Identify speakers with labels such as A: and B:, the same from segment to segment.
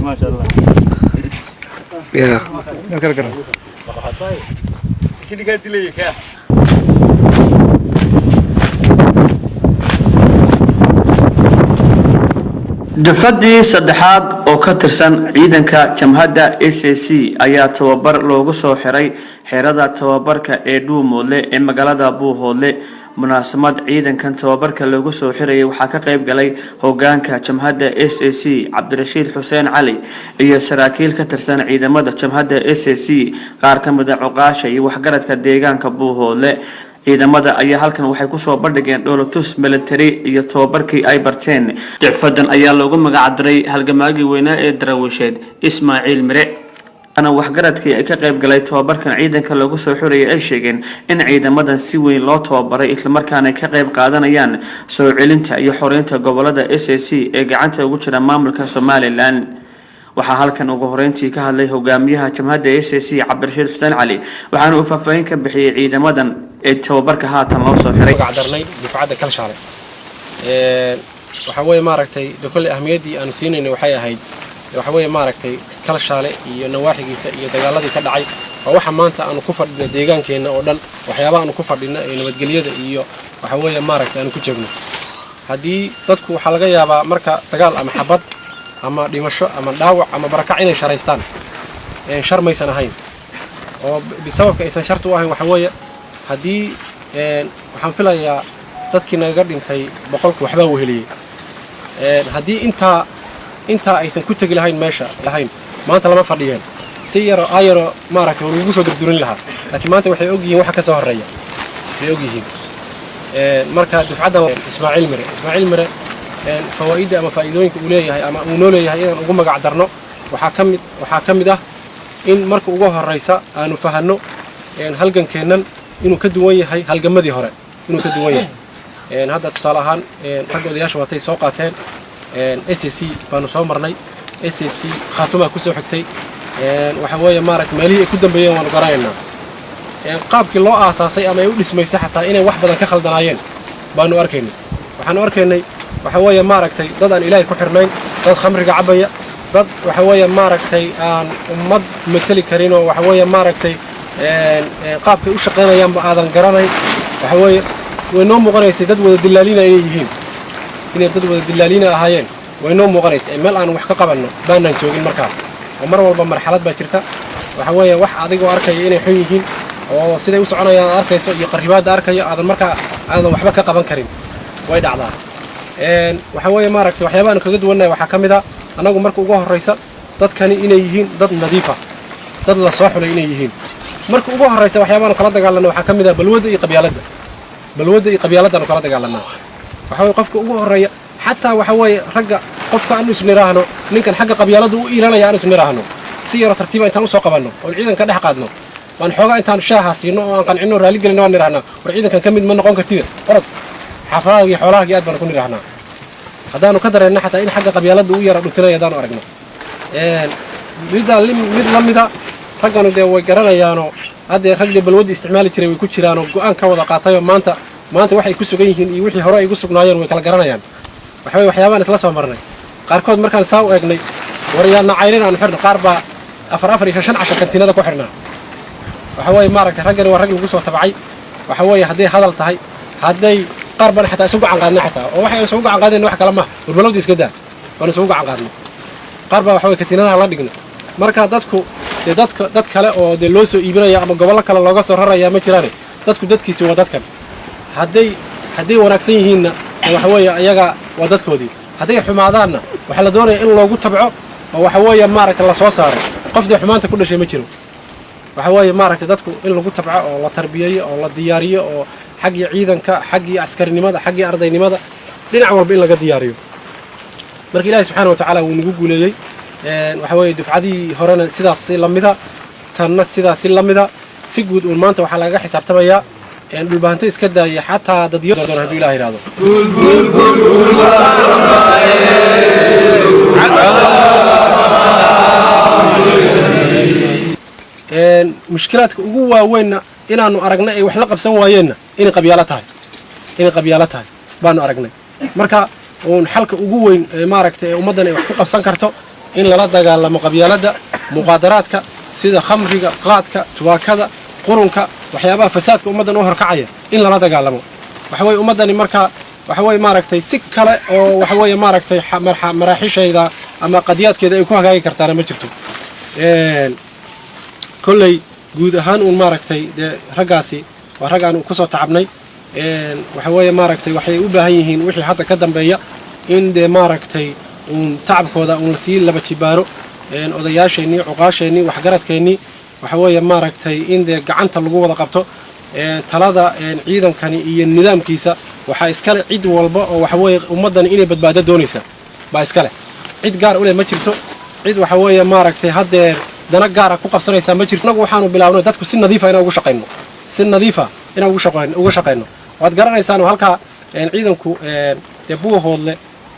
A: ما شاء الله
B: يا
A: كركر كده قالت لي كده
C: dafadii saddexaad oo ka tirsan ciidanka jamhadda SAC ayaa tababar loogu soo xiray xeerada tababarka ee Dhuumoodle ee magaalada Buuhoodle munaasabad ciidankan tababarka loogu soo xiray waxaa ka qayb galay hoggaanka jamhadda SAC Cabdirashiid Xuseen Cali iyo saraakiil ka tirsan ciidamada jamhadda SAC qaar ka mid ah cuqaasha iyo waxgaradka deegaanka Buuhoodle ciidamada ayaa halkan waxay ku soo bandhigeen dhoolatus military iyo tababarkii ay barteen dicfadan ayaa loogu magac daray halgamaagii weynaa ee Darawisheed Ismaaciil Mire ana waxgaradkii ay ka qayb galay tababarkan ciidanka loogu soo xuriyay ay sheegeen in ciidamadan si weyn loo tababaray isla markaana ka qayb qaadanayaan soo celinta iyo xoreynta gobolada SAC ee gacanta ugu jira maamulka Somaliland waxaa halkan ugu horeyntii ka hadlay hogaamiyaha jamhadda SAC Cabdirashiid Xuseen Cali waxaana uu faahfaahin ka bixiyay ciidamadan ee tababarka haatan loo soo xiray
D: qacdarnay difacada kala shaalay waxa way maaragtay kulli ahmiyadii aanu siinayna waxay ahayd waxa way maaragtay kala shaale iyo nawaaxigiisa iyo dagaaladii ka dhacay waxa maanta aanu ku fadhino deegaankeena oo dhan waxyaabaha aanu ku fadhino ee nabadgelyada iyo waxa way maaragtay aanu ku joogno hadii dadku waxa laga yaabaa marka dagaal ama xabad ama dhimasho ama dhaawac ama barakac inay shareystaan shar maysan ahayn oo bisababka aysan shartu u ahayn waxa way hadii waxaan filayaa dadkii naga dhintay boqolku waxba uu heliyay hadii inta aysan ku tagi lahayn meesha lahayn maanta lama fadhiyeen si yaro maaragtay ugu soo durdurin lahaa laakiin maanta waxay og yihiin waxa ka soo horeeya way og yihiin marka dufcada Ismaaciil Mire fawaa'ida ama faa'iidooyinka uu leeyahay ama uu noo leeyahay inaan ugu magac darno waxa kamid ah in marka ugu horeysa aanu fahanno halgankeenan inuu ka duwan yahay halgamadii hore inuu ka duwan yahay hadda tusaale ahaan rag odayaasha watay soo qaateen SAC baanu soo marnay SAC khaatuma ku soo xigtay waxa weeye maaragtay meelihii ay ku dambeeyeen waan garanaynaa qaabkii loo aasaasay ama ay u dhismaysay xataa inay wax badan ka khaldanaayeen baanu arkaynay waxaanu arkaynay waxa weeye maaragtay dad aan ilaahay ku xirnayn dad khamriga cabaya dad waxa weeye maaragtay aan ummad matali karin oo waxa weeye maaragtay qaabkay u shaqeynayaan ba aadan garanayn waxa weeye way noo muuqanaysay dad wada dilaalina inay yihiin inay dad wada dilaalina ahaayeen way noo muuqanaysay meel aan wax ka qabanno baanaan joogin markaa oo mar walba marxalad baa jirta waxa weeye wax adigoo arkaya inay xun yihiin oo siday u soconayaan arkayso iyo qaribaada arkaya aadan markaa aadan waxba ka qaban karin way dhacdaa waxa weeye maaragtay waxyaabaha aan kaga duwanahay waxaa ka mid ah anagu marka ugu horeysa dadkani inay yihiin dad nadiif ah dad la soo xulay inay yihiin marka ugu horeysa waxyaabaha aan kala dagaalanay waxaa ka mid ah balwada iyo qabyaaladda aan kala dagaalanaa waxa weeye qofka ugu horeeya xataa waxa weeye ragga qofka aan isniraahno ninkan xagga qabyaaladda u iilanaya aan isniraahno si yaro tartiiba intaan u soo qabanno oo ciidanka dhex qaadno waan xoogaa intaan shaaha siino oo aan qancino raali gelino waan nirahnaa war ciidankan ka mid ma noqon kartid orod xaafadaha iyo xoolaha aad baan ku nirahnaa haddaanu ka dareenna xataa in xagga qabyaaladda u yara dhuntinaya haddaanu aragno mid la mida ragganu dee way garanayaanoo haddee ragdee balwadda isticmaali jiray way ku jiraanoo go'aan ka wada qaatayoo maanta waxay ku sugan yihiin iyo wixii hore ay ugu sugnaayeen way kala garanayaan waxa weeye waxyaabaan isla soo marnay qaarkood markaan saa u eegnay waryaana cayrin aan xirno qaar baa 4 iyo 5 casho kantiinada ku xirnaa waxa weeye maaragtay raggani waa rag lagu soo tabcay waxa weeye hadday hadal tahay hadday qaar baan xataa isugu gacan qaadnay xataa oo waxay isugu gacan qaadeen wax kala ma warbalowda iska daa waan isugu gacan qaadnay qaar baa waxa weeye kantiinadaha la dhignay marka dadku dad kale oo de loo soo iibinaya ama gobollo kale looga soo raraya ma jiraan dadku dadkiisi waa dadkan hadday wanaagsan yihiinna waxa weeye ayaga waa dadkoodii hadday xumaadaanna waxa la doonayaa in loogu tabco oo waxa weeye maaragtay la soo saaro qofdii xumaanta ku dhashay ma jiro waxa weeye maaragtay dadku in lagu tabco oo la tarbiyeeyo oo la diyaariyo oo xaggii ciidanka xaggii askarinimada xaggii ardaynimada dhinac walba in laga diyaariyo marka ilaahay subxaanahu wa tacaala wuu nagu guuleeyey waxa weeye dufcadii horena sidaas si lamida tanna sidaas si lamida si guud uun maanta waxaa lagaga xisaabtamayaa dhulbahanto iska daaya xataa dadyo doon hadduu ilaah yidhaahdo mushkilaadka ugu waaweynna inaanu aragnay ay wax la qabsan waayeenna inay qabyaalo tahay baanu aragnay marka uun xalka ugu weyn maaragtay ummadan ay wax ku qabsan karto in lala dagaalamo qabyaalada muqaadaraadka sida khamriga qaadka tubaakada qurunka waxyaabaha fasaadka ummadan u horkacaya in lala dagaalamo waxa way ummadani marka waxa way maaragtay si kale oo waxa way maaragtay maraaxishayda ama qadiyaadkeeda ay ku hagaagi kartaan ma jirto kullay guud ahaan uu maaragtay ragaasi waa ragaan ku soo tacabnay waxa way maaragtay waxay u baahan yihiin wixii hadda ka dambeeya in maaragtay tacabkooda la sii laba jibaaro odayaasheenii cuqaasheenii waxgaradkeenii waxa way maaragtay in gacanta lagu wada qabto talada ciidankani iyo nidaamkiisa waxa iskale cid walba oo waxa way ummadan inay badbaado doonaysa ba iskale cid gaar u leh ma jirto cid waxa way maaragtay hadeer dana gaar ku qabsanaysa ma jirto nagu waxaanu bilaabnay dadku si nadiif ah inay ugu shaqeyno waad garanaysaan halka ciidanku buuhoodle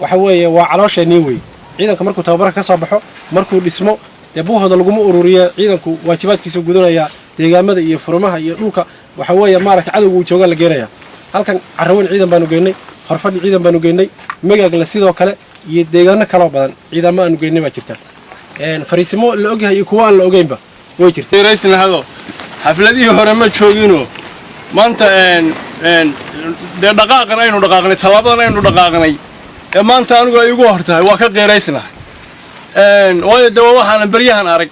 D: waxa weeye waa caloosheenii wey ciidanka markuu tababarka ka soo baxo markuu dhismo buuhooda laguma ururiyo ciidanku waajibaadkiisa gudanaya deegaamada iyo furmaha iyo dhulka waxa weeye maaragtay cadowga uu jooga la geenaya halkan Carraweyn ciidan baanu geynay Horfadhi ciidan baanu geynay Magaagla sidoo kale iyo deegaano kala badan ciidamo aanu geynay baa jirta fariisimo la ogyahay iyo kuwa aan la ogeynba way jirtay
A: raysna hado xafladii hore ma joogino maanta dhaqaaqan aynu dhaqaaqnay talaabadan aynu dhaqaaqnay maanta anigu ay ugu hortahay waa ka qeeraysnahay waayo dawa waxaan baryahan arag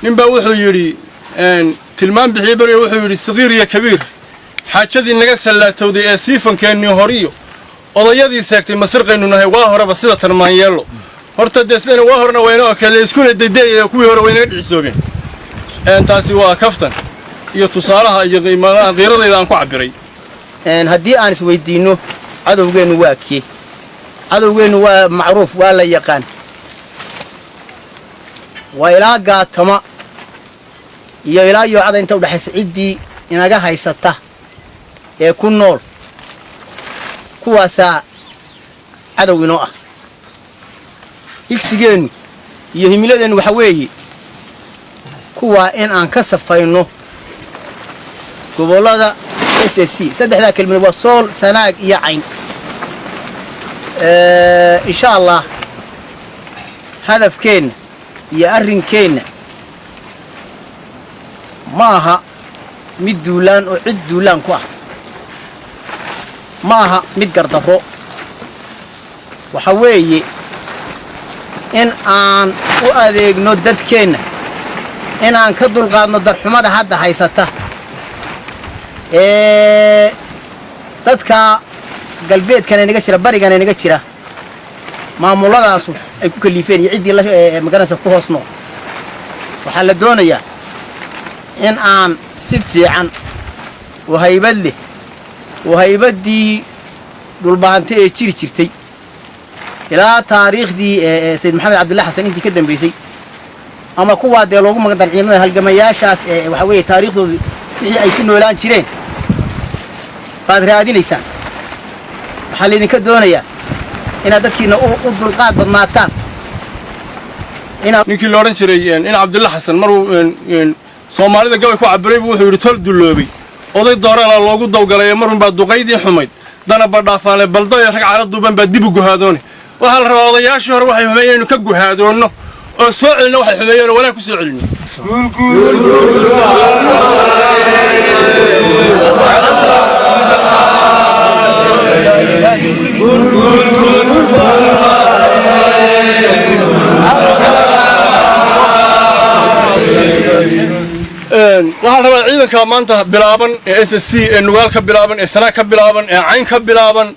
A: ninba wuxuu yiri tilmaan bixiyay bariyo wuxuu yiri sagiir iyo kabiir xaajadii naga salaatowday ee siifankeenii horiyo odayadii seegtay masirqaynu nahay waa horeba sida tarmaan yeelo horta deesmena waa horna wayna oo kale isku leedahay kuwii hore wayna dhicisoogeen taasi waa kaftan iyo tusaalaha iyo qiimaha qiiradayda aan ku cabiray
E: haddii aan isweydiino cadowgeenu waa kii cadowgeenu waa macruuf waa la yaqaan waa ilaa gaatama iyo ilaa yoocada inta u dhaxaysa ciddii inaga haysata ee ku nool kuwaasaa cadow inoo ah higsigeennu iyo himiladeennu waxa weeye kuwaa in aan ka safayno gobollada SSC saddexdaa kelmad waa sool sanaag iyo cayn insha Allah hadafkeenna iyo arrinkeenna ma aha mid duulaan oo cid duulaan ku ah ma aha mid gardarro waxa weeye in aan u adeegno dadkeenna in aan ka dulqaadno darxumada hadda haysata dadka galbeedkan inaga jira barigan inaga jira maamulladaasu ay ku kaliifeen iyo ciddii la magaranaysa ku hoos nool waxaa la doonayaa in aan si fiican oo haybad leh oo haybaddii dhulbaahante ee jiri jirtay ilaa taariikhdii Sayyid Maxamed Cabdullaahi Xasan intii ka dambeysay ama kuwa dee loogu magac daray halgamayaashaas waxa weeye taariikhdoodu wixii ay ku noolaan jireen baad raadinaysaan waxaa laydinka doonayaa inaad dadkiina u dulqaad badnaataan
A: ninkii la odhan jiray in Cabdullaahi Xasan maruu Soomaalida gabay ku cabiray wuxuu yiri tol duloobay oday doorana loogu dawgalay marun baa duqaydii xumayd dana badhaafaale baldo iyo rag carad duuban baa dib u guhaadoon waxa la rabaa odayaashii hore waxay xumeeyeen inuu ka guhaadoono oo soo celino waxay xumeeyeen walaal ku soo celino waxaan rabaa ciidanka maanta bilaaban ee SSC ee nugaal ka bilaaban ee sanaag ka bilaaban ee cayn ka bilaaban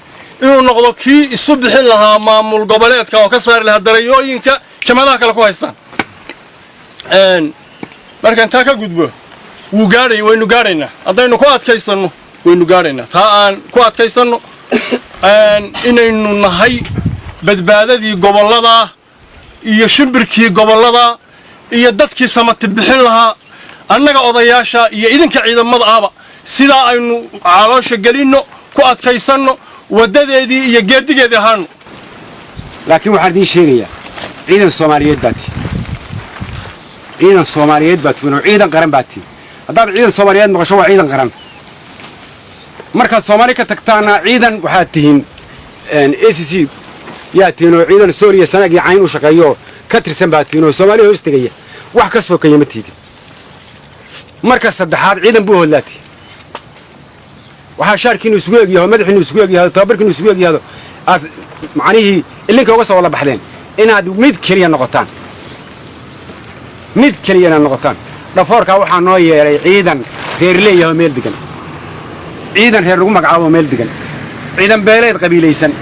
A: inuu noqdo kii isu bixin lahaa maamul goboleedka oo ka saari lahaa darayooyinka jamadaha kale ku haystaan markaan taa ka gudbo waynu gaadhaynaa haddaynu ku adkaysanno waynu gaadhaynaa taa aan ku adkaysanno inaynu nahay badbaadadii gobollada iyo shimbirkii gobollada iyo dadkii samati bixin lahaa annaga odayaasha iyo idinka ciidamada ahba sidaa aynu caloosha gelinno ku adkaysanno wadadeedii iyo geedigeedii ahaano
F: laakiin waxaan idiin sheegayaa ciidan Soomaaliyeed baad tihiin ciidan qaran baad tihiin haddaad ciidan soomaaliyeed maqasho waa ciidan qaran markaad soomaali ka tagtaana ciidan waxaad tihiin ACC yaa tihiin oo ciidan Soomaaliya sanad iyo cayn u shaqeeyo ka tirsan baad tihiin oo Soomaaliya hoos tagaya wax ka soo kayma tiidin marka saddexaad ciidan buu hoolaati waxaa shaarkiinu isugu egyahay madaxiinu isugu egyahay tababarkiinu isugu egyahay aad macnihii ilinka uga soo wada baxdeen inaad mid kaliya noqotaan dhafoorka waxaa noo yeeray ciidan reer leeyahay meel degan ciidan reer lagu magacaabo meel degan ciidan beeleed qabiilaysan